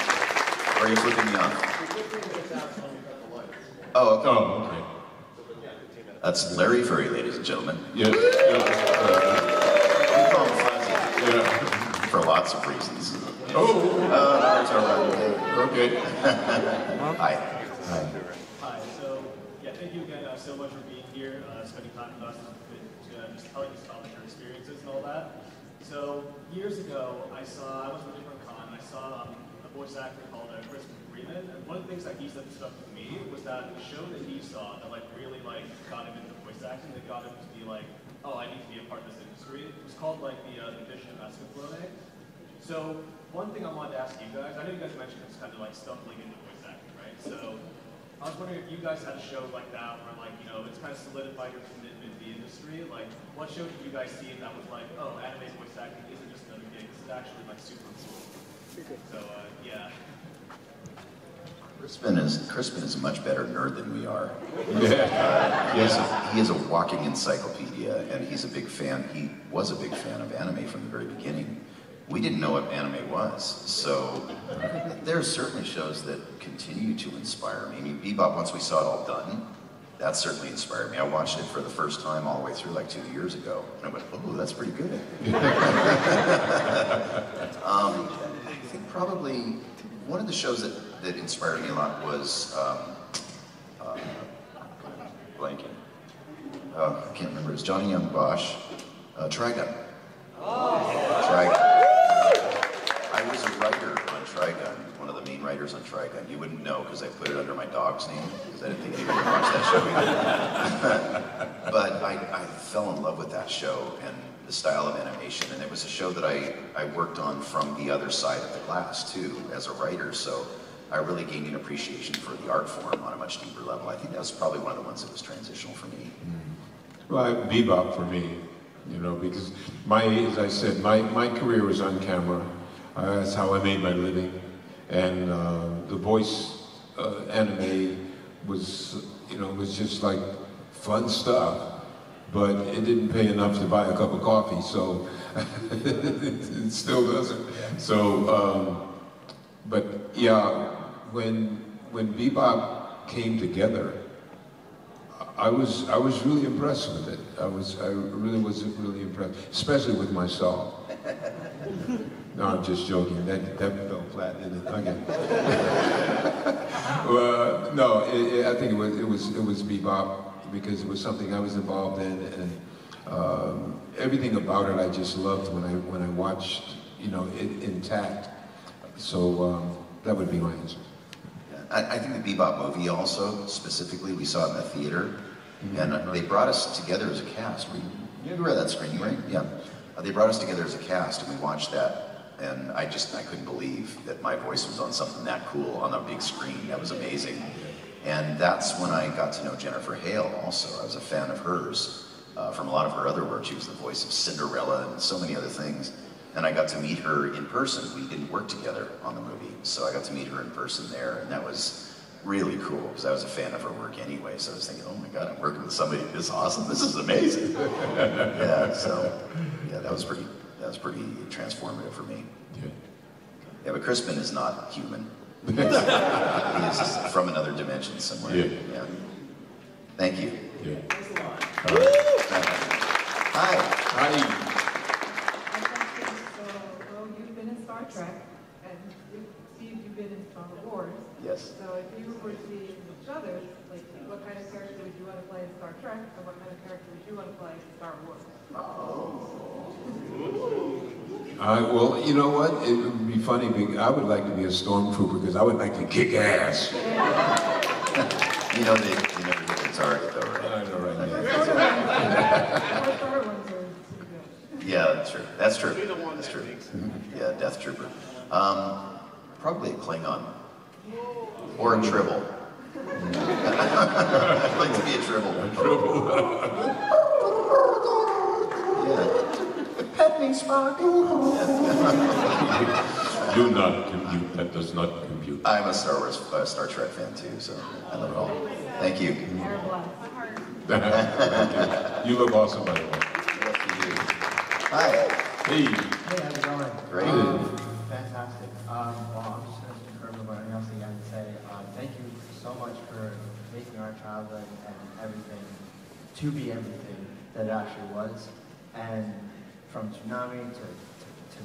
Or are you flipping me off? We're 15 minutes out, so we got the lights. Oh, okay. Oh, okay. So, yeah, 15 minutes. That's Larry Furry, ladies and gentlemen. Yes. We call him Fuzzy. Yeah. For lots of reasons. Oh. No, it's all right. Okay. Hi. Hi. Hi. So, yeah, thank you again so much for being here, spending time with us, and just telling us about your experiences and all that. So, years ago, I was with a different con, and I saw a voice actor called Chris Freeman, and one of the things that he said stuff to me was that the show that he saw that really got him into voice acting, that got him to be like, oh, I need to be a part of this industry. It was called the Vision Masculine. So one thing I wanted to ask you guys, I know you guys mentioned it's kind of stumbling into voice acting, right? So I was wondering if you guys had a show like that where it's kind of solidified your commitment to the industry. What show did you guys see that was oh, anime voice acting isn't just another gig, this is actually super cool. So yeah. Crispin is a much better nerd than we are. Yeah. He is a walking encyclopedia, and he's a big fan. He was a big fan of anime from the very beginning. We didn't know what anime was, so there are certainly shows that continue to inspire me. I mean, Bebop, once we saw it all done, that certainly inspired me. I watched it for the first time all the way through 2 years ago, and I went, oh, that's pretty good. I think probably one of the shows that inspired me a lot was blanking. I can't remember. It was Johnny Young Bosch, Trigun. Trigun. I was a writer on Trigun, one of the main writers on Trigun. You wouldn't know because I put it under my dog's name because I didn't think anybody would watch that show either. But I fell in love with that show and the style of animation, and it was a show that I worked on from the other side of the glass too as a writer. So I really gained an appreciation for the art form on a much deeper level. I think that was probably one of the ones that was transitional for me. Well, Bebop for me, because as I said, my career was on camera. That's how I made my living. And the voice anime was, was just fun stuff. But it didn't pay enough to buy a cup of coffee, so it still doesn't. So, but yeah, when Bebop came together, I was really impressed with it. I really was really impressed, especially with myself. No, I'm just joking. That fell flat, didn't it? Okay. No, I think it was Bebop because it was something I was involved in, and everything about it I just loved when I watched it intact. So that would be my answer. I think the Bebop movie also, specifically, we saw it in the theater, and they brought us together as a cast. You were at that screening, right? Yeah. They brought us together as a cast, and we watched that, and I couldn't believe that my voice was on something that cool on a big screen. That was amazing. And that's when I got to know Jennifer Hale also. I was a fan of hers from a lot of her other work. She was the voice of Cinderella and so many other things. And I got to meet her in person. We didn't work together on the movie, so I got to meet her in person there, and that was really cool because I was a fan of her work anyway. So I was thinking, oh my God, I'm working with somebody this awesome. This is amazing. Yeah. So yeah, that was pretty transformative for me. Yeah, but Crispin is not human. He is from another dimension somewhere. Yeah. Thank you. Yeah. Hi. Hi. So, you've been in Star Trek, and Steve, you've been in Star Wars. Yes. So if you were seeing each other, what kind of character would you want to play in Star Trek, and what kind of character would you want to play in Star Wars? Well, you know what? It would be funny. I would like to be a stormtrooper because I would like to kick ass. They never get the target though, right? I know, right? Yeah, that's true. That's true. That's true. Yeah, Death Trooper. Probably a Klingon. Or a Tribble. I'd like to be a Tribble. Yeah. Pet me, Spock. Do not compute. That does not compute. I'm a Star Trek fan too, so I love it all. Thank you. You look awesome, by the way. Yes, you do. Hi. Hey. Hey, how's it going? Great. Fantastic. Well, I'm just going to concur with what anything else that you had to say. Thank you so much for making our childhood and everything to be everything that it actually was. And from Tsunami to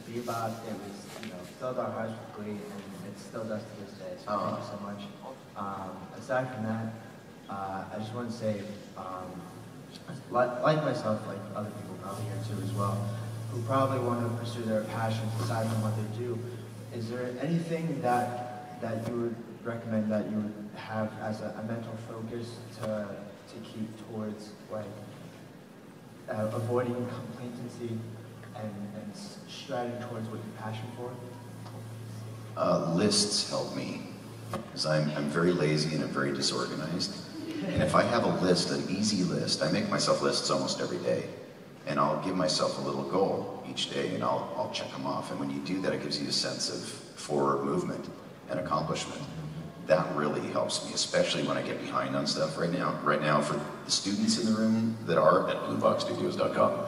Bebop, it was, you know, filled our hearts with glee, and it still does to this day. So thank you so much. Aside from that, I just want to say, like myself, like other people probably here too as well, who probably want to pursue their passions aside from what they do, is there anything that you would recommend that you would have as a mental focus to keep towards, like, avoiding complacency and striving towards what you're passionate for? Lists help me, because I'm very lazy and I'm very disorganized. And if I have a list, an easy list, I make myself lists almost every day. And I'll give myself a little goal each day, and I'll check them off. And when you do that, it gives you a sense of forward movement and accomplishment. That really helps me, especially when I get behind on stuff right now, for the students in the room that are at blueboxstudios.com,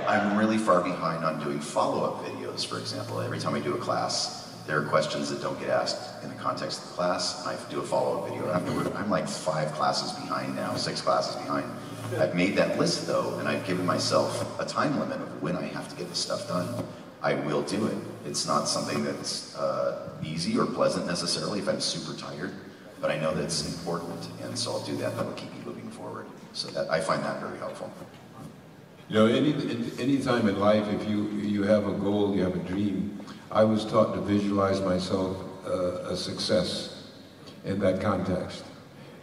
I'm really far behind on doing follow-up videos, for example. Every time I do a class, there are questions that don't get asked in the context of the class, and I do a follow-up video afterward. I'm like 5 classes behind now, 6 classes behind. I've made that list though, and I've given myself a time limit of when I have to get this stuff done. I will do it. It's not something that's easy or pleasant necessarily if I'm super tired, but I know that it's important, and so I'll do that. That will keep me moving forward. So that, I find that very helpful. You know, any time in life, if you have a goal, you have a dream, I was taught to visualize myself a success in that context.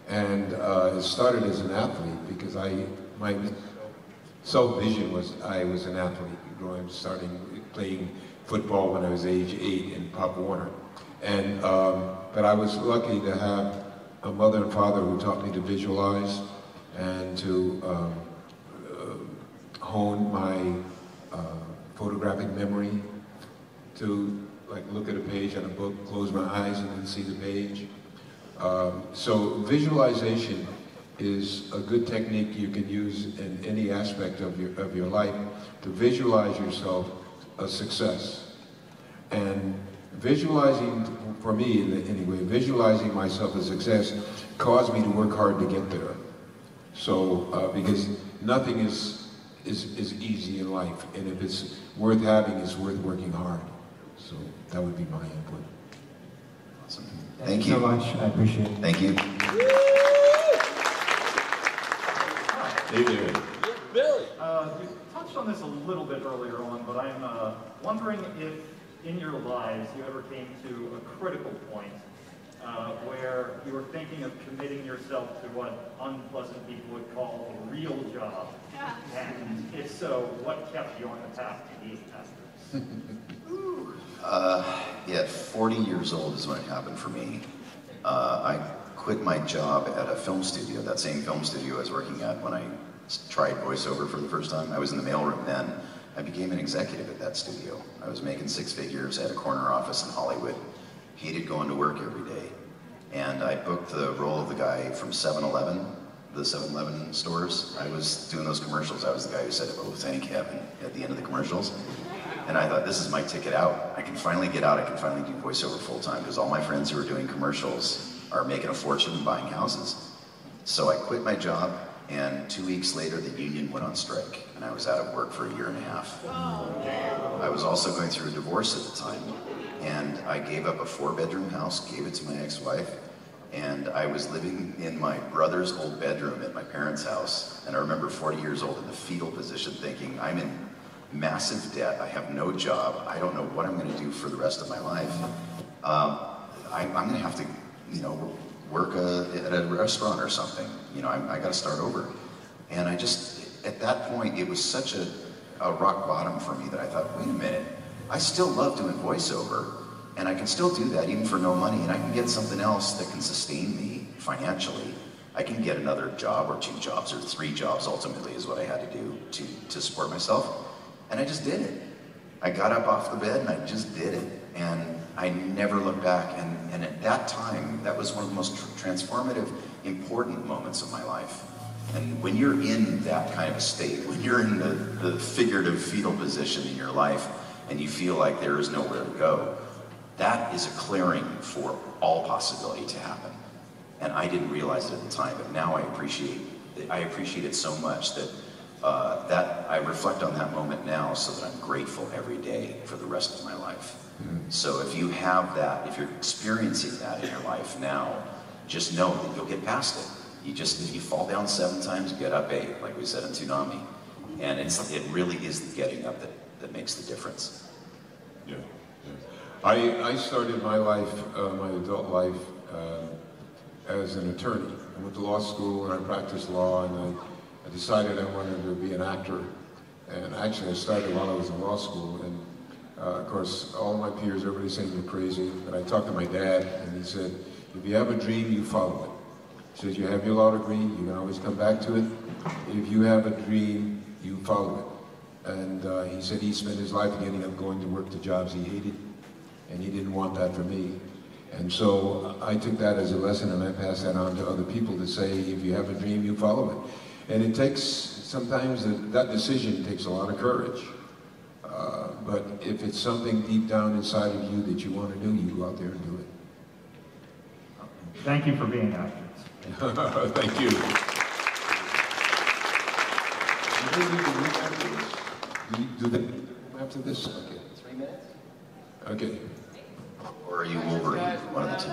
And it started as an athlete because my self-vision was I was an athlete. Starting playing football when I was age 8 in Pop Warner. And, but I was lucky to have a mother and father who taught me to visualize and to hone my photographic memory, to like look at a page on a book, close my eyes and then see the page. So visualization is a good technique you can use in any aspect of your life to visualize yourself a success. And visualizing, for me anyway, visualizing myself a success caused me to work hard to get there. So, because nothing is easy in life, and if it's worth having, it's worth working hard. So that would be my input. Awesome. Thank you so much. I appreciate it. Thank you. Hey there. Billy. You touched on this a little bit earlier on, but I'm wondering if in your lives you ever came to a critical point where you were thinking of committing yourself to what unpleasant people would call a real job. Yeah. And if so, what kept you on the path to being after this? Yeah, 40 years old is when it happened for me. I quit my job at a film studio, that same film studio I was working at when I tried voiceover for the first time. I was in the mailroom then. I became an executive at that studio. I was making 6 figures, I had a corner office in Hollywood, hated going to work every day. And I booked the role of the guy from 7-Eleven, the 7-Eleven stores. I was doing those commercials. I was the guy who said, "Oh, thank heaven," at the end of the commercials. And I thought, this is my ticket out. I can finally get out, I can finally do voiceover full time, because all my friends who are doing commercials are making a fortune and buying houses. So I quit my job, and 2 weeks later the union went on strike, and I was out of work for 1.5 years. I was also going through a divorce at the time, and I gave up a 4-bedroom house, gave it to my ex-wife, and I was living in my brother's old bedroom at my parents' house, and I remember 40 years old in the fetal position thinking, I'm in massive debt, I have no job, I don't know what I'm going to do for the rest of my life. I'm going to have to, you know, work at a restaurant or something. You know, I got to start over. And I just, at that point, it was such a rock bottom for me that I thought, wait a minute, I still love doing voiceover, and I can still do that even for no money, and I can get something else that can sustain me financially. I can get another job or 2 jobs or 3 jobs ultimately is what I had to do to support myself. And I just did it. I got up off the bed and I just did it. And I never looked back. And at that time, that was one of the most transformative, important moments of my life. And when you're in that kind of a state, when you're in the figurative fetal position in your life and you feel like there is nowhere to go, that is a clearing for all possibility to happen. And I didn't realize it at the time, but now I appreciate I appreciate it so much that that I reflect on that moment now, so that I'm grateful every day for the rest of my life. So if you have that, if you're experiencing that in your life now, just know that you'll get past it. If you fall down 7 times, get up 8, like we said in Tsunami. And it really is the getting up that makes the difference. Yeah. I started my life, my adult life, as an attorney. I went to law school and I practiced law, and I decided I wanted to be an actor. And actually I started while I was in law school, and of course all my peers, everybody saying you're crazy. But I talked to my dad, and he said, if you have a dream, you follow it. He says, you have your law degree, you can always come back to it. If you have a dream, you follow it. And he said he spent his life getting up, going to work to jobs he hated, and he didn't want that for me. And so I took that as a lesson, and I passed that on to other people to say, if you have a dream, you follow it. And it takes, sometimes that decision takes a lot of courage. But if it's something deep down inside of you that you want to do, you go out there and do it. Thank you for being actors. Thank you. Do they after this? Okay. 3 minutes? Okay. Or are you Wolverine? One of the two.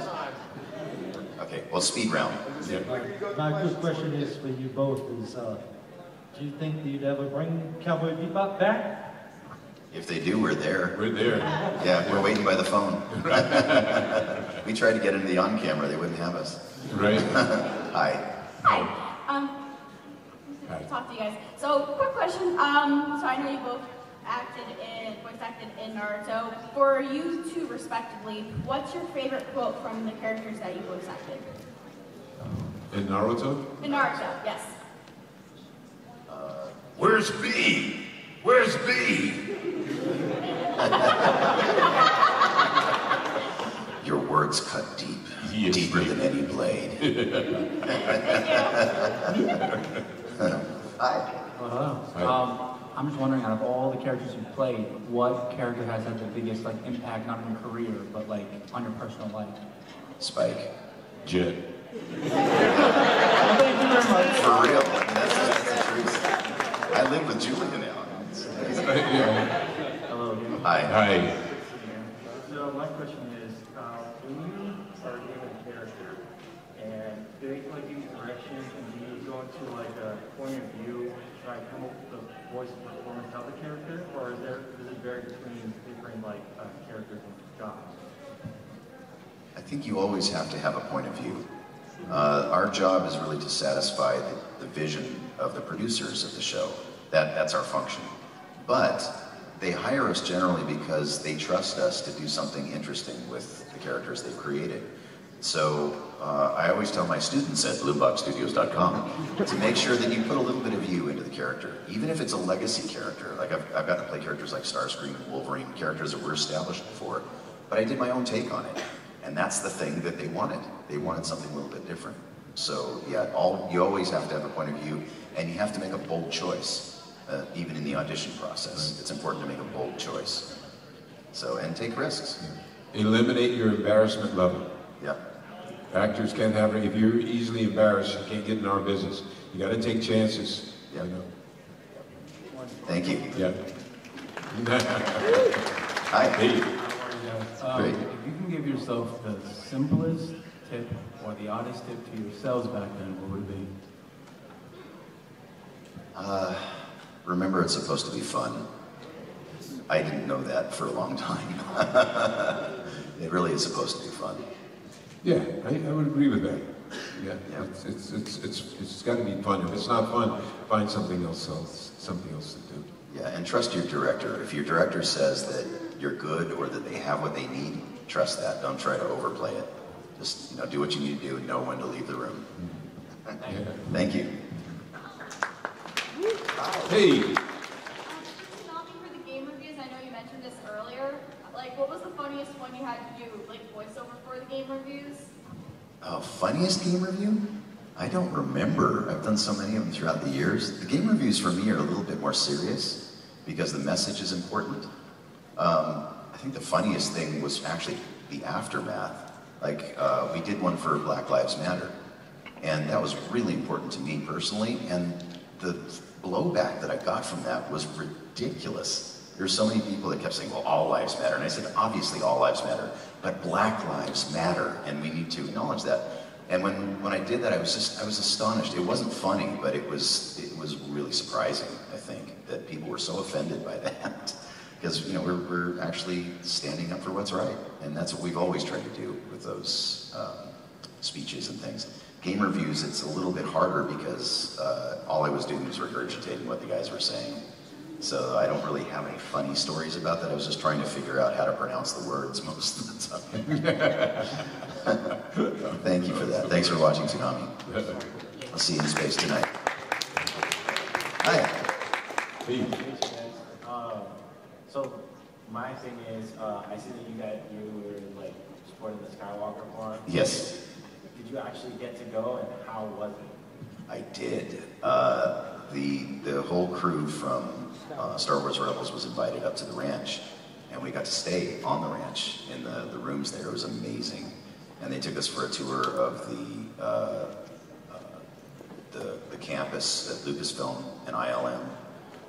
Okay, well, speed round. Yeah. My good question is for you both is, do you think that you'd ever bring Cowboy Bebop back? If they do, we're there. We're there. Yeah, we're waiting by the phone. We tried to get into the on-camera, they wouldn't have us. Right. Hi. Hi. Talk to you guys. So, quick question. So I know you both voice acted in Naruto. For you two, respectively, what's your favorite quote from the characters that you voice acted? In Naruto? In Naruto, yes. Where's B? Where's B? Your words cut deep, yes, deeper than any blade. Hi. Hello. I'm just wondering, out of all the characters you've played, what character has had the biggest impact, not on your career, but on your personal life? Spike. Jet. Well, thank you very much. For real. That's the truth. I live with Julia now. Hello. Hi. Hi. So my question is, when you are given a character, and do they give you direction, and do you go into a point of view to try to come up with the voice and performance of the character, or does it vary between different characters and jobs? I think you always have to have a point of view. Our job is really to satisfy the vision of the producers of the show. That's our function. But they hire us generally because they trust us to do something interesting with the characters they've created. So I always tell my students at bloomboxstudios.com to make sure that you put a little bit of you into the character, even if it's a legacy character. Like I've got to play characters like Starscream and Wolverine, characters that were established before, but I did my own take on it. And that's the thing that they wanted. They wanted something a little bit different. So yeah, you always have to have a point of view, and you have to make a bold choice. Even in the audition process, it's important to make a bold choice. So, and take risks. Eliminate your embarrassment level. Yeah. Actors can't have it. If you're easily embarrassed, you can't get in our business. You got to take chances. Yeah. Thank you. Yeah. Hi. Hey. If you can give yourself the simplest tip or the oddest tip to yourselves back then, what would it be? Remember, it's supposed to be fun. I didn't know that for a long time. It really is supposed to be fun. Yeah, I would agree with that. Yeah, it's got to be fun. If it's not fun, find something else to do. Yeah, and trust your director. If your director says that you're good or that they have what they need, trust that. Don't try to overplay it. Just do what you need to do and know when to leave the room. Thank you. Hey. For the game reviews, I know you mentioned this earlier. What was the funniest one you had to do, voiceover for the game reviews? Funniest game review? I don't remember. I've done so many of them throughout the years. The game reviews for me are a little bit more serious because the message is important. I think the funniest thing was actually the aftermath. We did one for Black Lives Matter. And that was really important to me personally, and the blowback that I got from that was ridiculous. There were so many people that kept saying, well, all lives matter. And I said, obviously all lives matter, but Black lives matter, and we need to acknowledge that. And when I did that, I was astonished. It wasn't funny, but it was really surprising, I think, that people were so offended by that. Because, you know, we're actually standing up for what's right. And that's what we've always tried to do with those speeches and things. Game reviews, it's a little bit harder because all I was doing was regurgitating what the guys were saying. So I don't really have any funny stories about that. I was just trying to figure out how to pronounce the words most of the time. Thank you for that. Thanks for watching Tsunami. I'll see you in space tonight. Hi. So my thing is, I see that you were like supporting the Skywalker Forum. Yes. Did you actually get to go, and how was it? I did. The whole crew from Star Wars Rebels was invited up to the ranch, and we got to stay on the ranch in the rooms there. It was amazing. And they took us for a tour of the campus at Lucasfilm and ILM,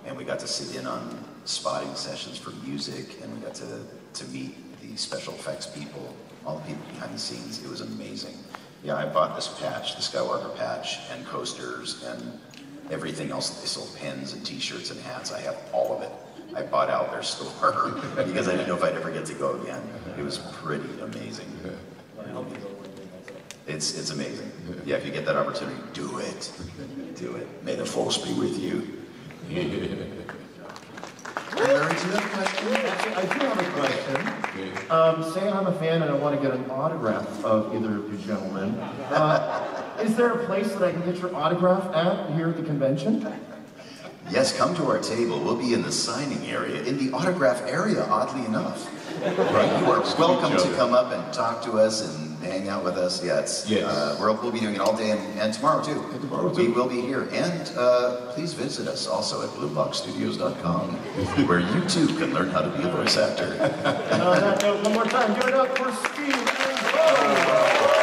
and we got to sit in on spotting sessions for music, and we got to meet the special effects people, all the people behind the scenes. It was amazing. Yeah, I bought this patch, the Skywalker patch, and coasters, and everything else. They sold pens and t-shirts and hats. I have all of it. I bought out their store because I didn't know if I'd ever get to go again. It was pretty amazing. It's amazing. Yeah, if you get that opportunity, do it. Do it. May the Force be with you. Larry, do you have a question? Actually, I do have a question. Say I'm a fan and I want to get an autograph of either of you gentlemen. Is there a place that I can get your autograph at here at the convention? Yes, come to our table. We'll be in the signing area, in the autograph area, oddly enough. Right, you are welcome to come up and talk to us and hang out with us. Yeah, we'll be doing it all day and tomorrow too. We will be here. And please visit us also at blueboxstudios.com, where you too can learn how to be a voice actor. And on that note, one more time, give it up for Steve and Beau.